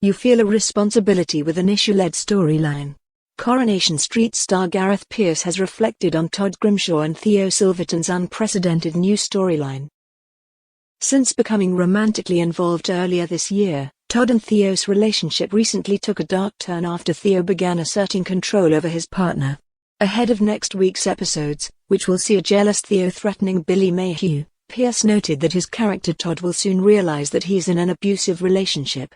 You feel a responsibility with an issue-led storyline. Coronation Street star Gareth Pierce has reflected on Todd Grimshaw and Theo Silverton's unprecedented new storyline. Since becoming romantically involved earlier this year, Todd and Theo's relationship recently took a dark turn after Theo began asserting control over his partner. Ahead of next week's episodes, which will see a jealous Theo threatening Billy Mayhew, Pierce noted that his character Todd will soon realize that he's in an abusive relationship.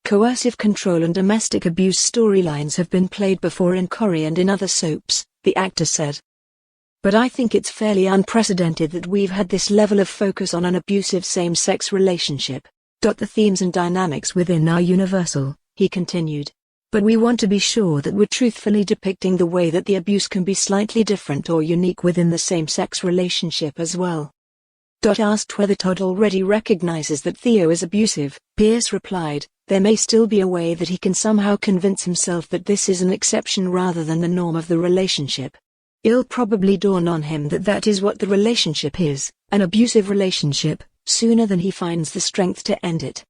Coercive control and domestic abuse storylines have been played before in Corrie and in other soaps, the actor said. But I think it's fairly unprecedented that we've had this level of focus on an abusive same-sex relationship. The themes and dynamics within are universal, he continued. But we want to be sure that we're truthfully depicting the way that the abuse can be slightly different or unique within the same-sex relationship as well. Asked whether Todd already recognizes that Theo is abusive, Pierce replied, there may still be a way that he can somehow convince himself that this is an exception rather than the norm of the relationship. It'll probably dawn on him that that is what the relationship is, an abusive relationship, sooner than he finds the strength to end it.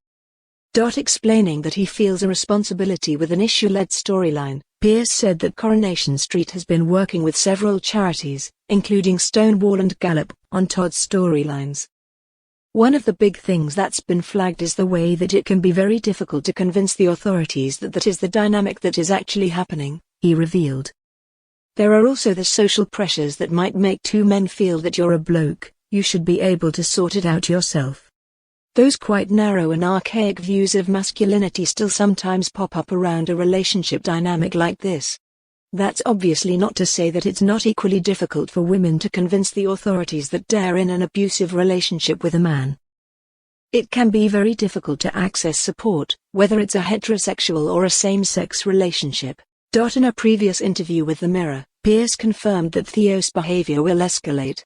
Explaining that he feels a responsibility with an issue-led storyline, Pierce said that Coronation Street has been working with several charities, including Stonewall and Gallup, on Todd's storylines. One of the big things that's been flagged is the way that it can be very difficult to convince the authorities that that is the dynamic that is actually happening, he revealed. There are also the social pressures that might make two men feel that you're a bloke, you should be able to sort it out yourself. Those quite narrow and archaic views of masculinity still sometimes pop up around a relationship dynamic like this. That's obviously not to say that it's not equally difficult for women to convince the authorities that they're in an abusive relationship with a man. It can be very difficult to access support, whether it's a heterosexual or a same-sex relationship. In a previous interview with The Mirror, Pierce confirmed that Theo's behavior will escalate.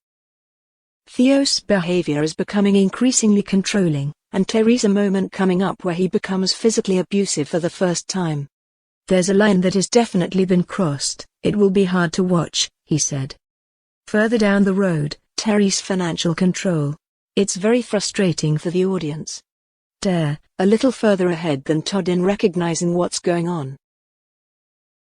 Theo's behavior is becoming increasingly controlling, and there's a moment coming up where he becomes physically abusive for the first time. There's a line that has definitely been crossed, it will be hard to watch, he said. Further down the road, Terry's financial control. It's very frustrating for the audience. A little further ahead than Todd in recognizing what's going on.